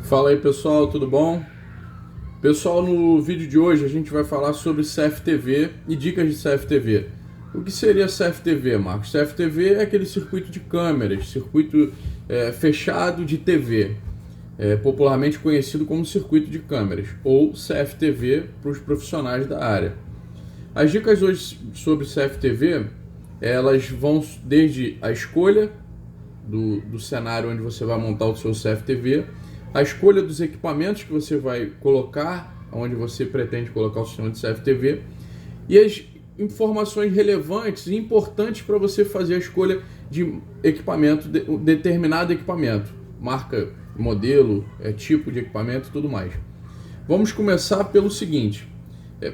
Fala aí pessoal, tudo bom? Pessoal, no vídeo de hoje a gente vai falar sobre CFTV e dicas de CFTV. O que seria CFTV, Marcos? CFTV é aquele circuito de câmeras, circuito fechado de TV, popularmente conhecido como circuito de câmeras, ou CFTV para os profissionais da área. As dicas hoje sobre CFTV, elas vão desde a escolha do cenário onde você vai montar o seu CFTV, a escolha dos equipamentos que você vai colocar, onde você pretende colocar o sistema de CFTV, e as informações relevantes e importantes para você fazer a escolha de equipamento, determinado equipamento, marca, modelo, tipo de equipamento e tudo mais. Vamos começar pelo seguinte.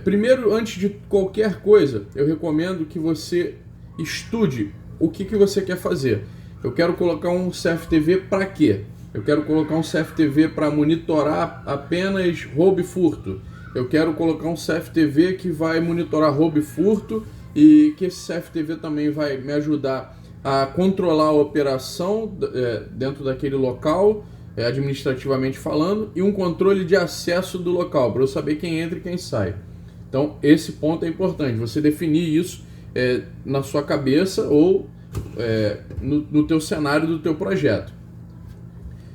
Primeiro, antes de qualquer coisa, eu recomendo que você estude o que você quer fazer. Eu quero colocar um CFTV para quê? Eu quero colocar um CFTV para monitorar apenas roubo e furto. Eu quero colocar um CFTV que vai monitorar roubo e furto e que esse CFTV também vai me ajudar a controlar a operação dentro daquele local, administrativamente falando, e um controle de acesso do local, para eu saber quem entra e quem sai. Então, esse ponto é importante, você definir isso na sua cabeça ou no teu cenário do teu projeto.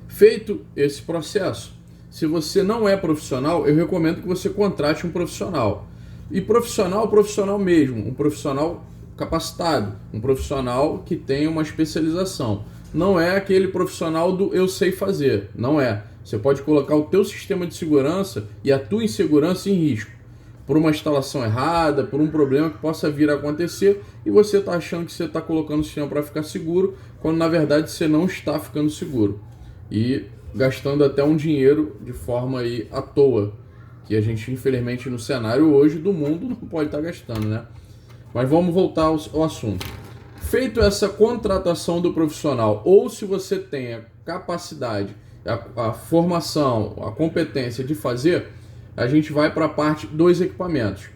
Feito esse processo, se você não é profissional, eu recomendo que você contrate um profissional. E profissional mesmo, um profissional capacitado, um profissional que tenha uma especialização. Não é aquele profissional do eu sei fazer, não é. Você pode colocar o teu sistema de segurança e a tua insegurança em risco, por uma instalação errada, por um problema que possa vir a acontecer, e você está achando que você está colocando o sistema para ficar seguro, quando na verdade você não está ficando seguro. E gastando até um dinheiro de forma aí à toa, que a gente infelizmente no cenário hoje do mundo não pode estar gastando, né? Mas vamos voltar ao assunto. Feito essa contratação do profissional, ou se você tem a capacidade, a formação, a competência de fazer, a gente vai para a parte dos equipamentos.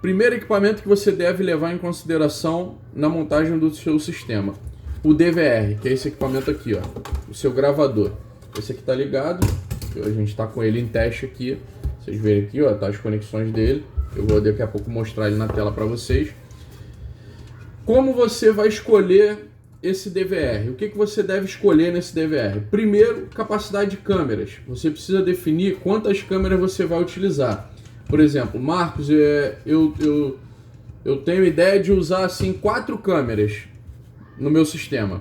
Primeiro equipamento que você deve levar em consideração na montagem do seu sistema: o DVR, que é esse equipamento aqui, ó, o seu gravador. Esse aqui tá ligado, a gente tá com ele em teste aqui. Vocês verem aqui, ó, tá as conexões dele. Eu vou daqui a pouco mostrar ele na tela para vocês. Como você vai escolher esse DVR? O que você deve escolher nesse DVR? Primeiro, capacidade de câmeras. Você precisa definir quantas câmeras você vai utilizar. Por exemplo, Marcos, eu tenho ideia de usar assim 4 câmeras no meu sistema.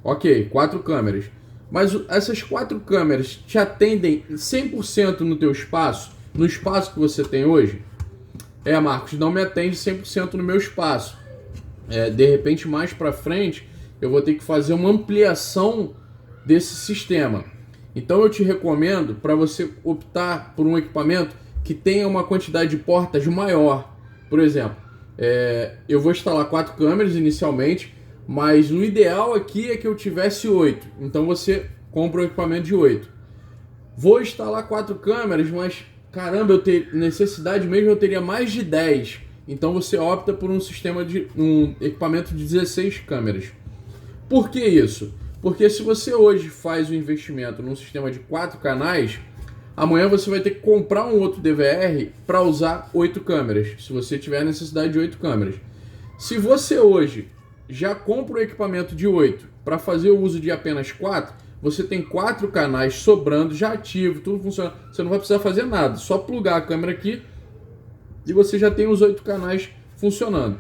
Ok, 4 câmeras. Mas essas 4 câmeras te atendem 100% no teu espaço, no espaço que você tem hoje? Marcos, não me atende 100% no meu espaço. De repente, mais para frente, eu vou ter que fazer uma ampliação desse sistema. Então eu te recomendo para você optar por um equipamento que tenha uma quantidade de portas maior. Por exemplo, eu vou instalar 4 câmeras inicialmente, mas o ideal aqui é que eu tivesse 8. Então você compra um equipamento de 8. Vou instalar 4 câmeras, mas caramba, eu ter necessidade mesmo, eu teria mais de 10. Então você opta por um equipamento de 16 câmeras. Por que isso? Porque se você hoje faz o investimento num sistema de 4 canais, amanhã você vai ter que comprar um outro DVR para usar 8 câmeras, se você tiver necessidade de 8 câmeras. Se você hoje já compra um equipamento de 8 para fazer o uso de apenas 4, você tem 4 canais sobrando, já ativo, tudo funciona. Você não vai precisar fazer nada, só plugar a câmera aqui e você já tem os 8 canais funcionando.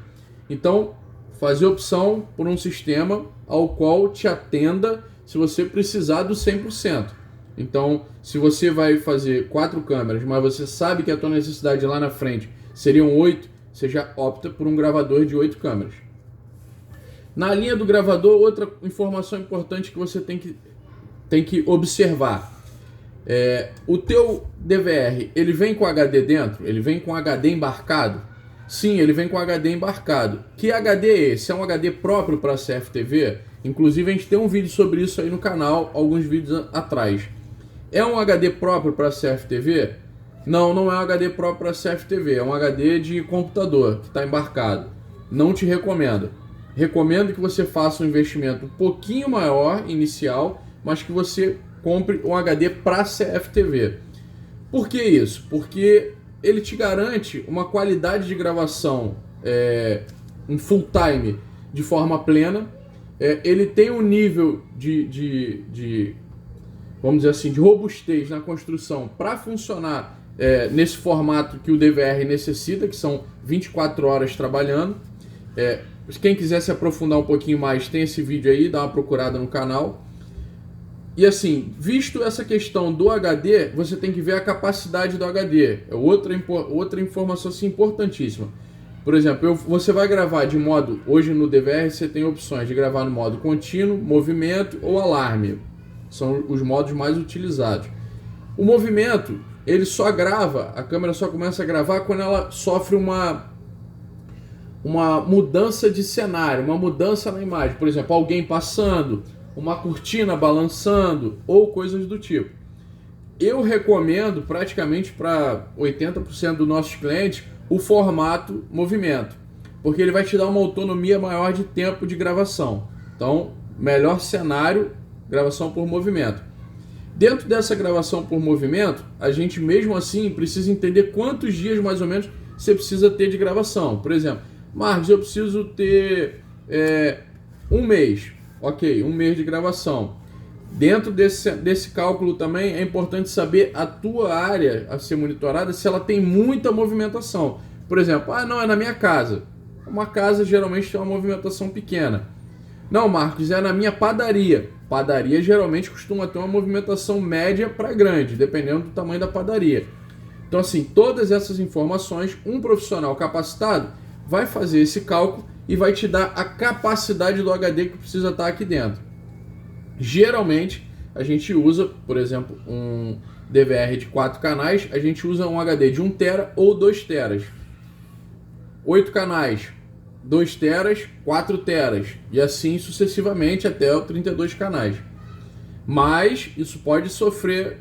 Então, fazer opção por um sistema ao qual te atenda se você precisar do 100%. Então, se você vai fazer 4 câmeras, mas você sabe que a tua necessidade lá na frente seriam 8, você já opta por um gravador de 8 câmeras. Na linha do gravador, outra informação importante que você tem que observar. O teu DVR, ele vem com HD dentro? Ele vem com HD embarcado? Sim, ele vem com HD embarcado. Que HD é esse? É um HD próprio para CFTV? Inclusive a gente tem um vídeo sobre isso aí no canal, alguns vídeos atrás. É um HD próprio para CFTV? Não, não é um HD próprio para CFTV, é um HD de computador que está embarcado. Não te recomendo. Recomendo que você faça um investimento um pouquinho maior inicial, mas que você compre um HD para CFTV. Por que isso? Porque ele te garante uma qualidade de gravação em full time de forma plena. Ele tem um nível vamos dizer assim, de robustez na construção para funcionar nesse formato que o DVR necessita, que são 24 horas trabalhando. Quem quiser se aprofundar um pouquinho mais, tem esse vídeo aí, dá uma procurada no canal. E assim, visto essa questão do HD, você tem que ver a capacidade do HD. É outra informação assim, importantíssima. Por exemplo, você vai gravar de modo... Hoje no DVR você tem opções de gravar no modo contínuo, movimento ou alarme. São os modos mais utilizados. O movimento, ele só grava, a câmera só começa a gravar quando ela sofre uma mudança de cenário, uma mudança na imagem. Por exemplo, alguém passando, uma cortina balançando ou coisas do tipo. Eu recomendo praticamente para 80% dos nossos clientes o formato movimento, porque ele vai te dar uma autonomia maior de tempo de gravação. Então, melhor cenário, gravação por movimento. Dentro dessa gravação por movimento, a gente mesmo assim precisa entender quantos dias mais ou menos você precisa ter de gravação. Por exemplo, Marcos, eu preciso ter um mês. Ok, um mês de gravação. Dentro desse cálculo também é importante saber a tua área a ser monitorada, se ela tem muita movimentação. Por exemplo, não, é na minha casa. Uma casa geralmente tem uma movimentação pequena. Não, Marcos, é na minha padaria. Padaria geralmente costuma ter uma movimentação média para grande, dependendo do tamanho da padaria. Então assim, todas essas informações, um profissional capacitado vai fazer esse cálculo e vai te dar a capacidade do HD que precisa estar aqui dentro. Geralmente, a gente usa, por exemplo, um DVR de 4 canais, a gente usa um HD de 1 TB ou 2 TB. 8 canais, 2 TB, 4 TB, e assim sucessivamente até o 32 canais. Mas isso pode sofrer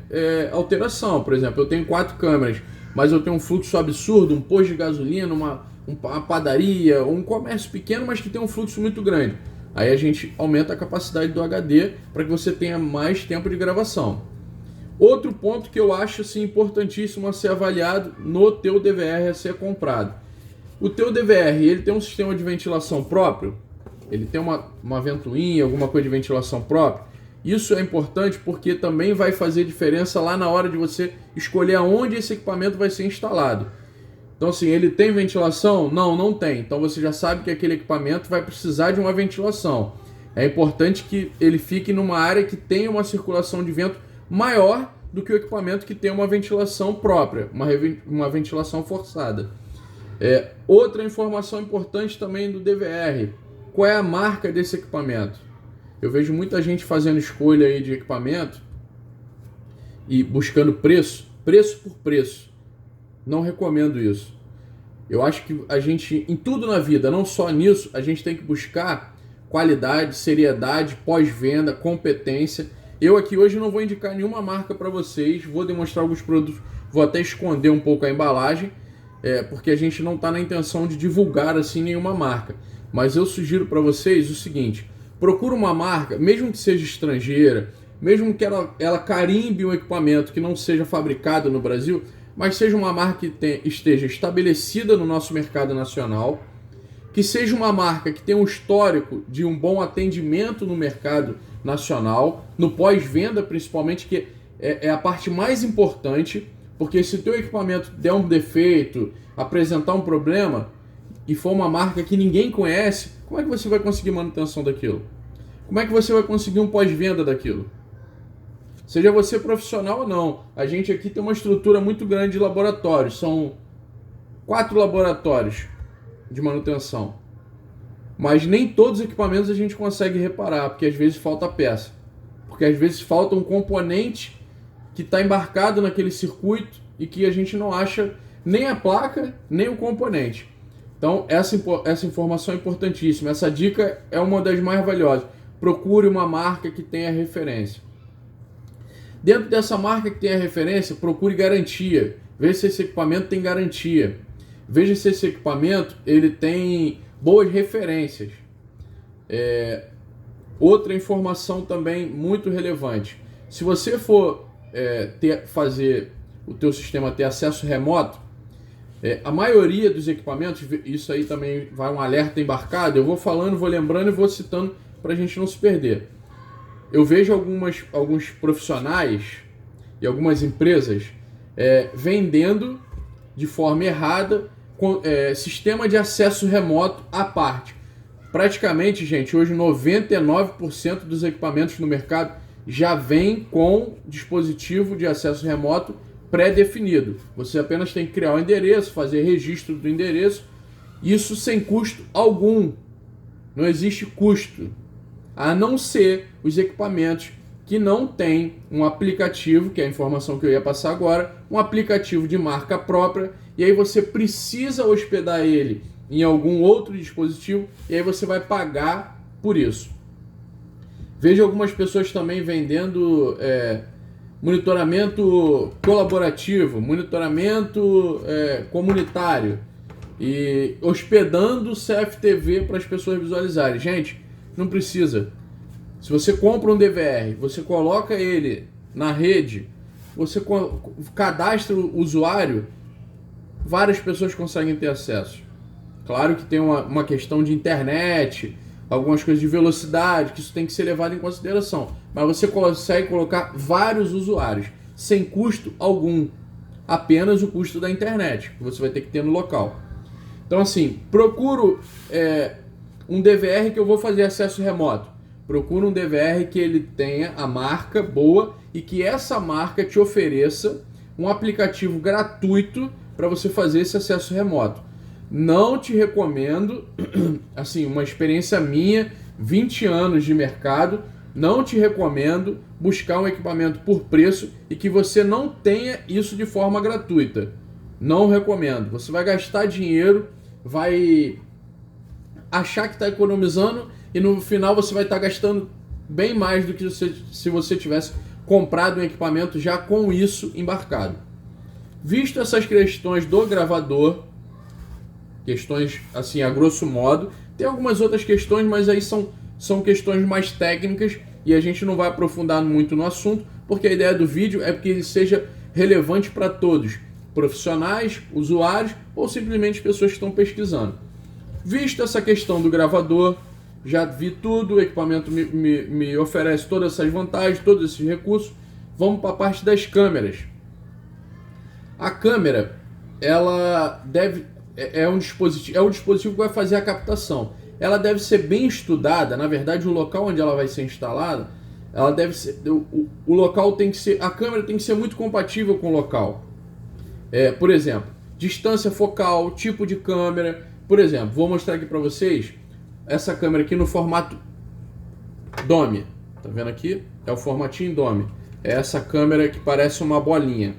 alteração. Por exemplo, eu tenho 4 câmeras, mas eu tenho um fluxo absurdo, um posto de gasolina, uma padaria, um comércio pequeno, mas que tem um fluxo muito grande. Aí a gente aumenta a capacidade do HD para que você tenha mais tempo de gravação. Outro ponto que eu acho assim, importantíssimo a ser avaliado no teu DVR a ser comprado. O teu DVR, ele tem um sistema de ventilação próprio? Ele tem uma ventoinha, alguma coisa de ventilação própria? Isso é importante porque também vai fazer diferença lá na hora de você escolher aonde esse equipamento vai ser instalado. Então assim, ele tem ventilação? Não, não tem. Então você já sabe que aquele equipamento vai precisar de uma ventilação. É importante que ele fique numa área que tenha uma circulação de vento maior do que o equipamento que tem uma ventilação própria, uma ventilação forçada. Outra informação importante também do DVR, qual é a marca desse equipamento? Eu vejo muita gente fazendo escolha aí de equipamento e buscando preço por preço. Não recomendo isso. Eu acho que a gente, em tudo na vida, não só nisso, a gente tem que buscar qualidade, seriedade, pós-venda, competência. Eu aqui hoje não vou indicar nenhuma marca para vocês, vou demonstrar alguns produtos, vou até esconder um pouco a embalagem, porque a gente não está na intenção de divulgar assim nenhuma marca. Mas eu sugiro para vocês o seguinte: procura uma marca, mesmo que seja estrangeira, mesmo que ela carimbe um equipamento que não seja fabricado no Brasil, mas seja uma marca que esteja estabelecida no nosso mercado nacional, que seja uma marca que tenha um histórico de um bom atendimento no mercado nacional, no pós-venda principalmente, que é a parte mais importante, porque se o teu equipamento der um defeito, apresentar um problema, e for uma marca que ninguém conhece, como é que você vai conseguir manutenção daquilo? Como é que você vai conseguir um pós-venda daquilo? Seja você profissional ou não, a gente aqui tem uma estrutura muito grande de laboratórios, são 4 laboratórios de manutenção. Mas nem todos os equipamentos a gente consegue reparar, porque às vezes falta peça. Porque às vezes falta um componente que está embarcado naquele circuito e que a gente não acha nem a placa, nem o componente. Então essa informação é importantíssima, essa dica é uma das mais valiosas. Procure uma marca que tenha referência. Dentro dessa marca que tem a referência, procure garantia. Veja se esse equipamento tem garantia. Veja se esse equipamento ele tem boas referências. Outra informação também muito relevante. Se você for fazer o teu sistema ter acesso remoto, a maioria dos equipamentos, isso aí também vai um alerta embarcado, eu vou falando, vou lembrando e vou citando para a gente não se perder. Eu vejo alguns profissionais e algumas empresas vendendo de forma errada sistema de acesso remoto à parte. Praticamente, gente, hoje 99% dos equipamentos no mercado já vem com dispositivo de acesso remoto pré-definido. Você apenas tem que criar um endereço, fazer registro do endereço, isso sem custo algum. Não existe custo, a não ser os equipamentos que não tem um aplicativo, que é a informação que eu ia passar agora, um aplicativo de marca própria, e aí você precisa hospedar ele em algum outro dispositivo, e aí você vai pagar por isso. Vejo algumas pessoas também vendendo monitoramento colaborativo, monitoramento comunitário, e hospedando CFTV para as pessoas visualizarem. Gente, não precisa. Se você compra um DVR, você coloca ele na rede, você cadastra o usuário, várias pessoas conseguem ter acesso. Claro que tem uma questão de internet, algumas coisas de velocidade, que isso tem que ser levado em consideração. Mas você consegue colocar vários usuários, sem custo algum. Apenas o custo da internet, que você vai ter que ter no local. Então assim, procuro um DVR que eu vou fazer acesso remoto. Procura um DVR que ele tenha a marca boa e que essa marca te ofereça um aplicativo gratuito para você fazer esse acesso remoto. Não te recomendo, assim, uma experiência minha, 20 anos de mercado, não te recomendo buscar um equipamento por preço e que você não tenha isso de forma gratuita. Não recomendo. Você vai gastar dinheiro, vai achar que está economizando e no final você vai estar gastando bem mais do que se você tivesse comprado um equipamento já com isso embarcado. Visto essas questões do gravador, questões assim a grosso modo, tem algumas outras questões, mas aí são questões mais técnicas e a gente não vai aprofundar muito no assunto, porque a ideia do vídeo é que ele seja relevante para todos, profissionais, usuários ou simplesmente pessoas que estão pesquisando. Visto essa questão do gravador, já vi tudo, o equipamento me oferece todas essas vantagens, todos esses recursos. Vamos para a parte das câmeras. A câmera, ela é um dispositivo que vai fazer a captação. Ela deve ser bem estudada, na verdade o local onde ela vai ser instalada, ela deve ser, o local tem que ser, a câmera tem que ser muito compatível com o local. Por exemplo, distância focal, tipo de câmera. Por exemplo, vou mostrar aqui para vocês essa câmera aqui no formato Dome. Tá vendo aqui? É o formatinho Dome. É essa câmera que parece uma bolinha.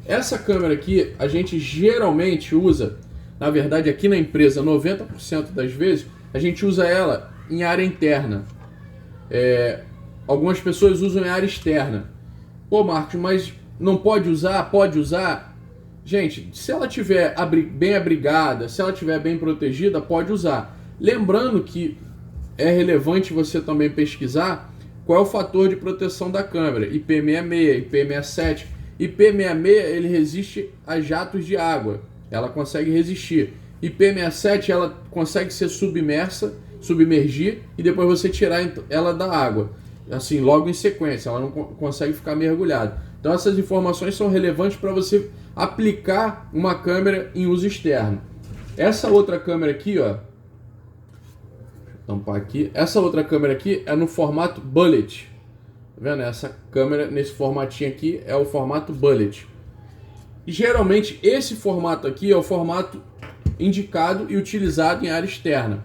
Essa câmera aqui a gente geralmente usa, na verdade aqui na empresa 90% das vezes, a gente usa ela em área interna. Algumas pessoas usam em área externa. Pô, Marcos, mas não pode usar? Pode usar. Gente, se ela estiver bem abrigada, se ela estiver bem protegida, pode usar. Lembrando que é relevante você também pesquisar qual é o fator de proteção da câmera. IP66, IP67. IP66 ele resiste a jatos de água. Ela consegue resistir. IP67 ela consegue ser submergir e depois você tirar ela da água. Assim, logo em sequência, ela não consegue ficar mergulhada. Então essas informações são relevantes para você aplicar uma câmera em uso externo. Essa outra câmera aqui, ó, tampar aqui. Essa outra câmera aqui é no formato bullet. Tá vendo? Essa câmera nesse formatinho aqui é o formato bullet. E geralmente esse formato aqui é o formato indicado e utilizado em área externa.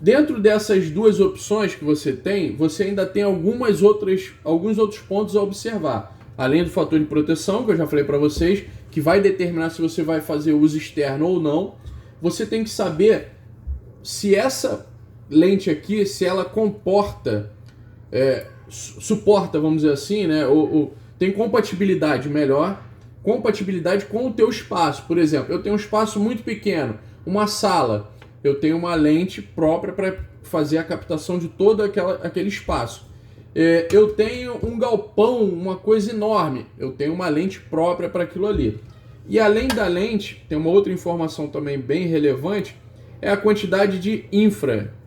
Dentro dessas duas opções que você tem, você ainda tem alguns outros pontos a observar. Além do fator de proteção, que eu já falei para vocês, que vai determinar se você vai fazer uso externo ou não. Você tem que saber se essa lente aqui, se ela suporta, vamos dizer assim, né? Ou tem compatibilidade melhor, compatibilidade com o teu espaço. Por exemplo, eu tenho um espaço muito pequeno, uma sala, eu tenho uma lente própria para fazer a captação de todo aquele espaço. eu tenho um galpão, uma coisa enorme, eu tenho uma lente própria para aquilo ali. E além da lente, tem uma outra informação também bem relevante, é a quantidade de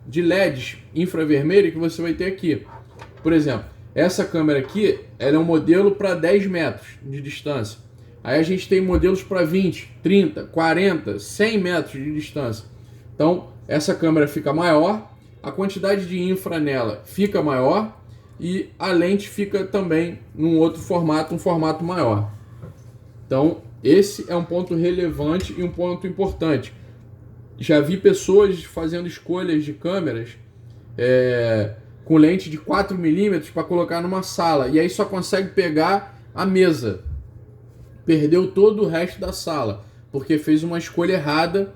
de LEDs infravermelho que você vai ter aqui. Por exemplo, essa câmera aqui, ela é um modelo para 10 metros de distância. Aí a gente tem modelos para 20, 30, 40, 100 metros de distância. Então, essa câmera fica maior, a quantidade de infra nela fica maior e a lente fica também num outro formato, um formato maior. Então, esse é um ponto relevante e um ponto importante. Já vi pessoas fazendo escolhas de câmeras com lente de 4mm para colocar numa sala, e aí só consegue pegar a mesa. Perdeu todo o resto da sala, porque fez uma escolha errada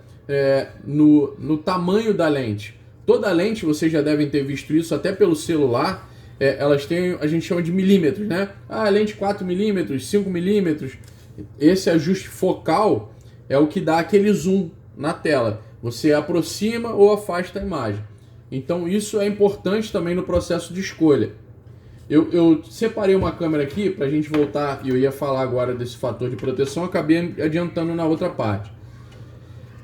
no tamanho da lente. Toda lente, vocês já devem ter visto isso até pelo celular, elas têm, a gente chama de milímetros, né? Lente 4mm, 5mm. Esse ajuste focal é o que dá aquele zoom na tela. Você aproxima ou afasta a imagem. Então isso é importante também no processo de escolha. Eu separei uma câmera aqui para a gente voltar, e eu ia falar agora desse fator de proteção, acabei adiantando na outra parte.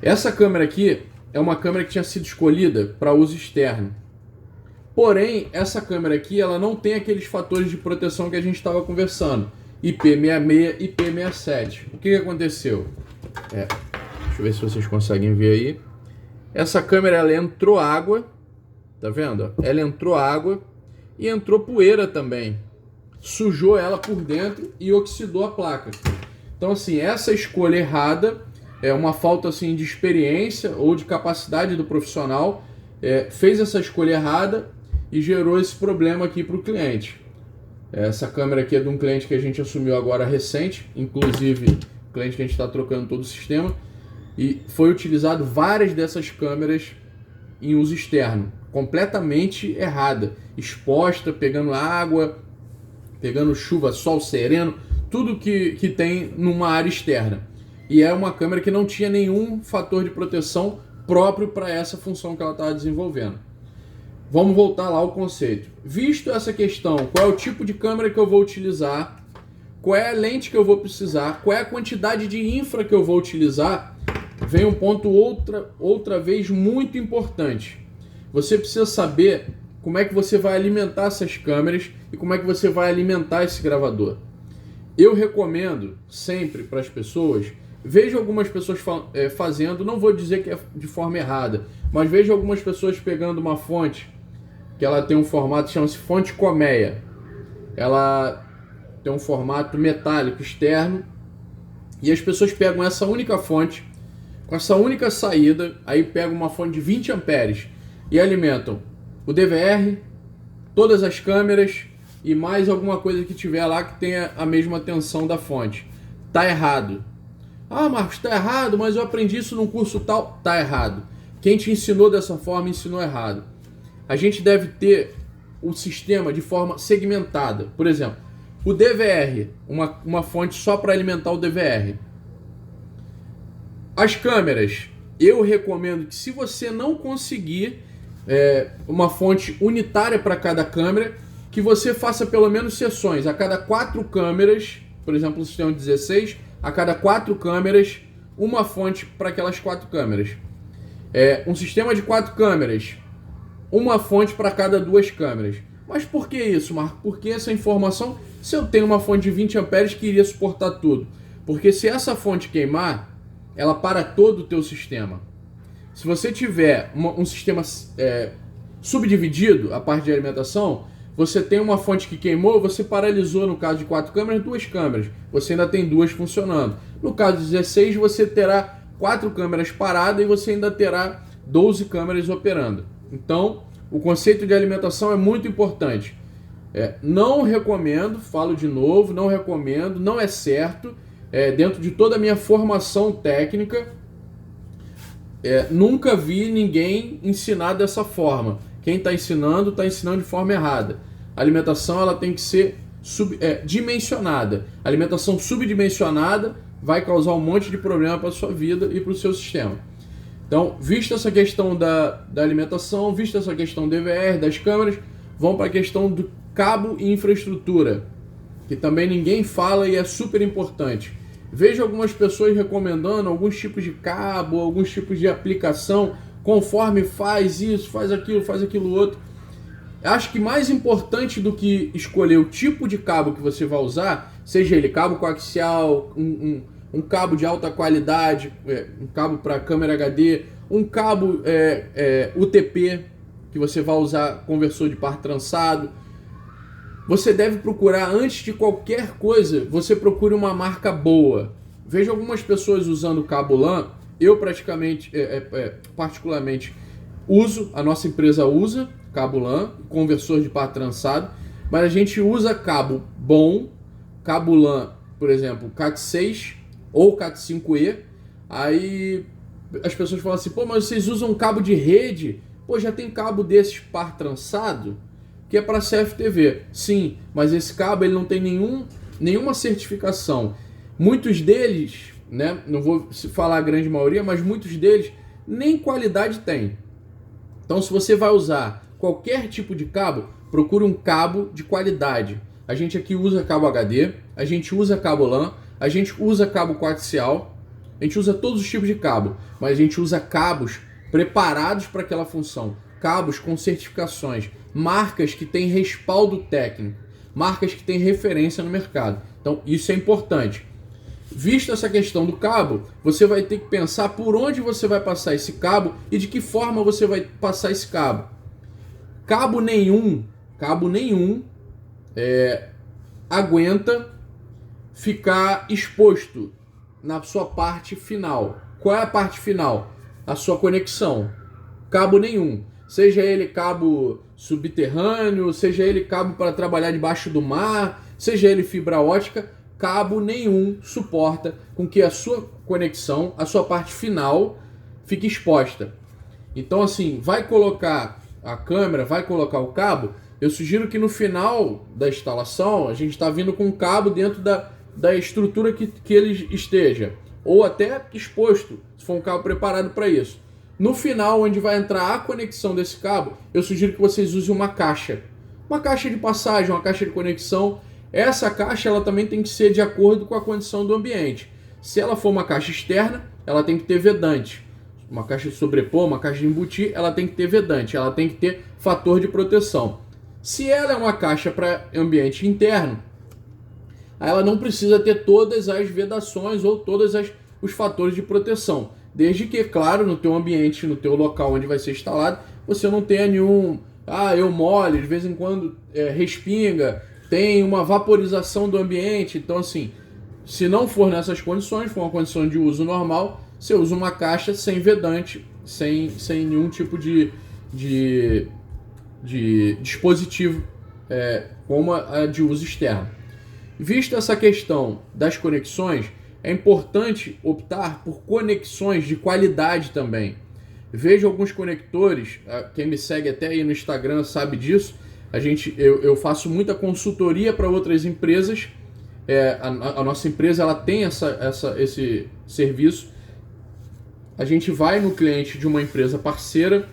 Essa câmera aqui é uma câmera que tinha sido escolhida para uso externo. Porém, essa câmera aqui ela não tem aqueles fatores de proteção que a gente estava conversando. IP66 e IP67. O que aconteceu? Deixa eu ver se vocês conseguem ver aí. Essa câmera ela entrou água, tá vendo? Ela entrou água e entrou poeira também. Sujou ela por dentro e oxidou a placa. Então assim, essa escolha errada é uma falta assim de experiência ou de capacidade do profissional, fez essa escolha errada e gerou esse problema aqui para o cliente. Essa câmera aqui é de um cliente que a gente assumiu agora recente, inclusive cliente que a gente está trocando todo o sistema, e foi utilizado várias dessas câmeras em uso externo, completamente errada, exposta, pegando água, pegando chuva, sol sereno, tudo que tem numa área externa. E é uma câmera que não tinha nenhum fator de proteção próprio para essa função que ela estava desenvolvendo. Vamos voltar lá ao conceito. Visto essa questão, qual é o tipo de câmera que eu vou utilizar, qual é a lente que eu vou precisar, qual é a quantidade de infra que eu vou utilizar, vem um ponto outra vez muito importante. Você precisa saber como é que você vai alimentar essas câmeras e como é que você vai alimentar esse gravador. Eu recomendo sempre para as pessoas, vejo algumas pessoas fazendo, não vou dizer que é de forma errada, mas vejo algumas pessoas pegando uma fonte que ela tem um formato, chama-se fonte colmeia. Ela tem um formato metálico externo e as pessoas pegam essa única fonte, com essa única saída, aí pegam uma fonte de 20 amperes e alimentam o DVR, todas as câmeras e mais alguma coisa que tiver lá que tenha a mesma tensão da fonte. Tá errado. Marcos, tá errado, mas eu aprendi isso num curso tal. Tá errado. Quem te ensinou dessa forma ensinou errado. A gente deve ter o sistema de forma segmentada. Por exemplo, o DVR, uma fonte só para alimentar o DVR. As câmeras, eu recomendo que se você não conseguir uma fonte unitária para cada câmera, que você faça pelo menos sessões. A cada 4 câmeras, por exemplo, o sistema 16, a cada 4 câmeras, uma fonte para aquelas 4 câmeras. Um sistema de 4 câmeras, uma fonte para cada 2 câmeras. Mas por que isso, Marco? Porque essa informação, se eu tenho uma fonte de 20 amperes que iria suportar tudo. Porque se essa fonte queimar, ela para todo o teu sistema. Se você tiver um sistema subdividido, a parte de alimentação, você tem uma fonte que queimou, você paralisou, no caso de 4 câmeras, 2 câmeras. Você ainda tem 2 funcionando. No caso de 16, você terá 4 câmeras paradas e você ainda terá 12 câmeras operando. Então, o conceito de alimentação é muito importante. Não recomendo, falo de novo, não recomendo, não é certo. Dentro de toda a minha formação técnica, nunca vi ninguém ensinar dessa forma. Quem está ensinando de forma errada. A alimentação ela tem que ser dimensionada. A alimentação subdimensionada vai causar um monte de problema para a sua vida e para o seu sistema. Então, vista essa questão da alimentação, vista essa questão do DVR, das câmeras, vamos para a questão Cabo e infraestrutura, que também ninguém fala e é super importante. Vejo algumas pessoas recomendando alguns tipos de cabo, alguns tipos de aplicação, conforme faz isso, faz aquilo outro. Acho que mais importante do que escolher o tipo de cabo que você vai usar, seja ele cabo coaxial, um cabo de alta qualidade, um cabo para câmera HD, um cabo UTP, que você vai usar conversor de par trançado. Você deve procurar, antes de qualquer coisa, você procure uma marca boa. Vejo algumas pessoas usando cabo LAN, eu particularmente uso, a nossa empresa usa cabo LAN, conversor de par trançado, mas a gente usa cabo bom, cabo LAN, por exemplo, Cat6 ou Cat5e, aí as pessoas falam assim, pô, mas vocês usam cabo de rede? Pô, já tem cabo desses par trançado? Que é para CFTV. Sim, mas esse cabo ele não tem nenhuma certificação. Muitos deles, né, não vou falar a grande maioria, mas muitos deles nem qualidade tem. Então, se você vai usar qualquer tipo de cabo, procure um cabo de qualidade. A gente aqui usa cabo HD, a gente usa cabo LAN, a gente usa cabo coaxial, a gente usa todos os tipos de cabo, mas a gente usa cabos preparados para aquela função. Cabos com certificações, marcas que têm respaldo técnico, marcas que têm referência no mercado. Então isso é importante. Vista essa questão do cabo, você vai ter que pensar por onde você vai passar esse cabo e de que forma você vai passar esse cabo. Cabo nenhum aguenta ficar exposto na sua parte final. Qual é a parte final? A sua conexão. Cabo nenhum. Seja ele cabo subterrâneo, seja ele cabo para trabalhar debaixo do mar, seja ele fibra ótica, cabo nenhum suporta com que a sua conexão, a sua parte final, fique exposta. Então assim, vai colocar a câmera, vai colocar o cabo, eu sugiro que no final da instalação, a gente está vindo com o cabo dentro da estrutura que ele esteja, ou até exposto, se for um cabo preparado para isso. No final, onde vai entrar a conexão desse cabo, eu sugiro que vocês usem uma caixa. Uma caixa de passagem, uma caixa de conexão. Essa caixa ela também tem que ser de acordo com a condição do ambiente. Se ela for uma caixa externa, ela tem que ter vedante. Uma caixa de sobrepor, uma caixa de embutir, ela tem que ter vedante, ela tem que ter fator de proteção. Se ela é uma caixa para ambiente interno, ela não precisa ter todas as vedações ou todos os fatores de proteção. Desde que, claro, no teu ambiente, no teu local onde vai ser instalado, você não tenha nenhum... eu mole, de vez em quando respinga, tem uma vaporização do ambiente. Então, assim, se não for nessas condições, for uma condição de uso normal, você usa uma caixa sem vedante, sem nenhum tipo de dispositivo como a de uso externo. Vista essa questão das conexões, é importante optar por conexões de qualidade também. Vejo alguns conectores, quem me segue até aí no Instagram sabe disso, eu faço muita consultoria para outras empresas, a nossa empresa ela tem esse serviço. A gente vai no cliente de uma empresa parceira,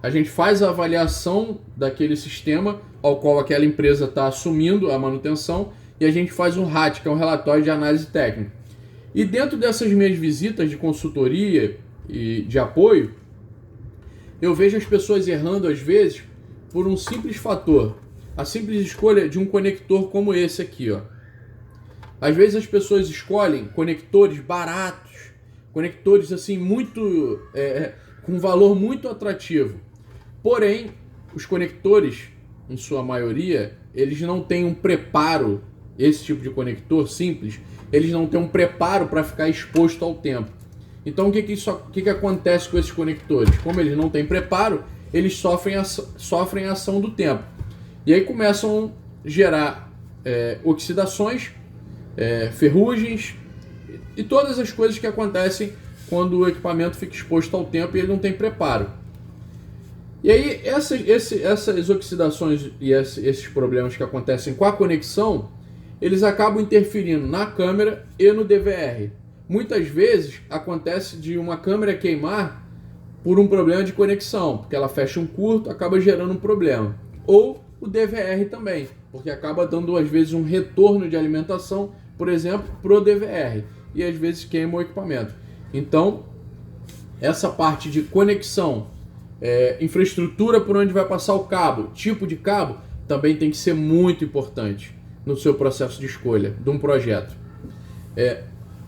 a gente faz a avaliação daquele sistema ao qual aquela empresa está assumindo a manutenção e a gente faz um RAT, que é um relatório de análise técnica. E dentro dessas minhas visitas de consultoria e de apoio, eu vejo as pessoas errando às vezes por um simples fator. A simples escolha de um conector como esse aqui, ó. Às vezes as pessoas escolhem conectores baratos, conectores assim muito com valor muito atrativo. Porém, os conectores, em sua maioria, eles não têm um preparo. Esse tipo de conector simples, eles não têm um preparo para ficar exposto ao tempo. Então o que acontece com esses conectores? Como eles não têm preparo, eles sofrem a ação do tempo. E aí começam a gerar oxidações, ferrugens e todas as coisas que acontecem quando o equipamento fica exposto ao tempo e ele não tem preparo. E aí essas oxidações e esses problemas que acontecem com a conexão, eles acabam interferindo na câmera e no DVR. Muitas vezes acontece de uma câmera queimar por um problema de conexão, porque ela fecha um curto, acaba gerando um problema. Ou o DVR também, porque acaba dando às vezes um retorno de alimentação, por exemplo, para o DVR, e às vezes queima o equipamento. Então, essa parte de conexão, infraestrutura por onde vai passar o cabo, tipo de cabo, também tem que ser muito importante no seu processo de escolha de um projeto.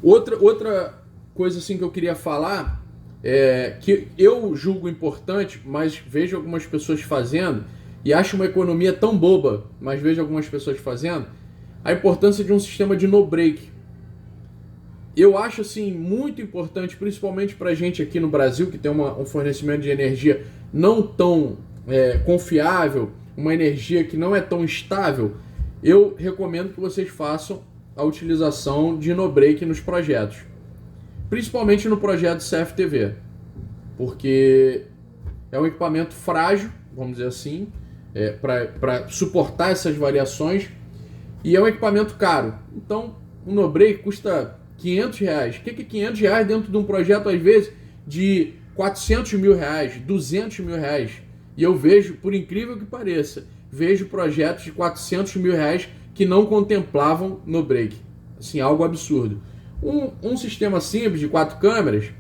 Outra coisa assim que eu queria falar, que eu julgo importante, mas vejo algumas pessoas fazendo, e acho uma economia tão boba, mas vejo algumas pessoas fazendo, a importância de um sistema de no-break. Eu acho assim muito importante, principalmente para a gente aqui no Brasil, que tem um fornecimento de energia não tão confiável, uma energia que não é tão estável. Eu recomendo que vocês façam a utilização de no-break nos projetos, principalmente no projeto CFTV, porque é um equipamento frágil, vamos dizer assim, para suportar essas variações, e é um equipamento caro. Então, um no-break custa R$500. O que é R$500 dentro de um projeto, às vezes, de R$400 mil, R$200 mil? E eu vejo, por incrível que pareça, vejo projetos de R$400 mil que não contemplavam no-break. Assim, algo absurdo. Um sistema simples de 4 câmeras,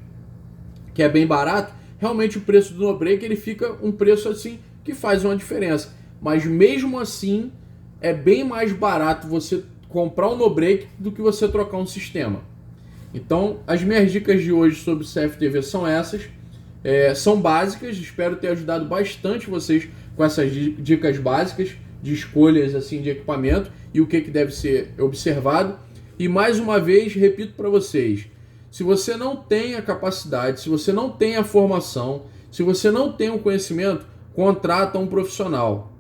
que é bem barato, realmente o preço do no-break ele fica um preço assim que faz uma diferença. Mas mesmo assim, é bem mais barato você comprar um no-break do que você trocar um sistema. Então, as minhas dicas de hoje sobre CFTV são essas. São básicas, espero ter ajudado bastante vocês com essas dicas básicas de escolhas assim de equipamento e o que deve ser observado. E mais uma vez, repito para vocês, se você não tem a capacidade, se você não tem a formação, se você não tem o conhecimento, contrata um profissional.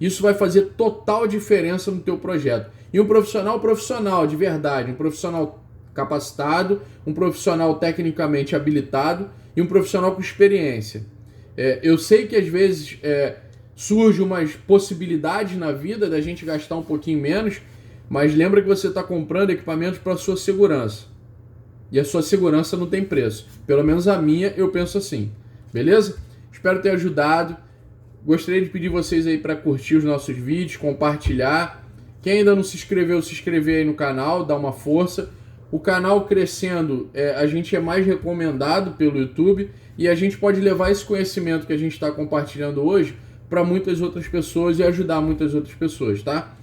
Isso vai fazer total diferença no teu projeto. E um profissional de verdade, um profissional capacitado, um profissional tecnicamente habilitado e um profissional com experiência. Eu sei que às vezes surgem umas possibilidades na vida da gente gastar um pouquinho menos, mas lembra que você está comprando equipamentos para a sua segurança. E a sua segurança não tem preço. Pelo menos a minha, eu penso assim. Beleza? Espero ter ajudado. Gostaria de pedir vocês aí para curtir os nossos vídeos, compartilhar. Quem ainda não se inscreveu, se inscrever aí no canal, dá uma força. O canal crescendo, a gente é mais recomendado pelo YouTube e a gente pode levar esse conhecimento que a gente está compartilhando hoje para muitas outras pessoas e ajudar muitas outras pessoas, tá?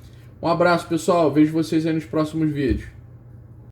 Um abraço, pessoal. Vejo vocês aí nos próximos vídeos.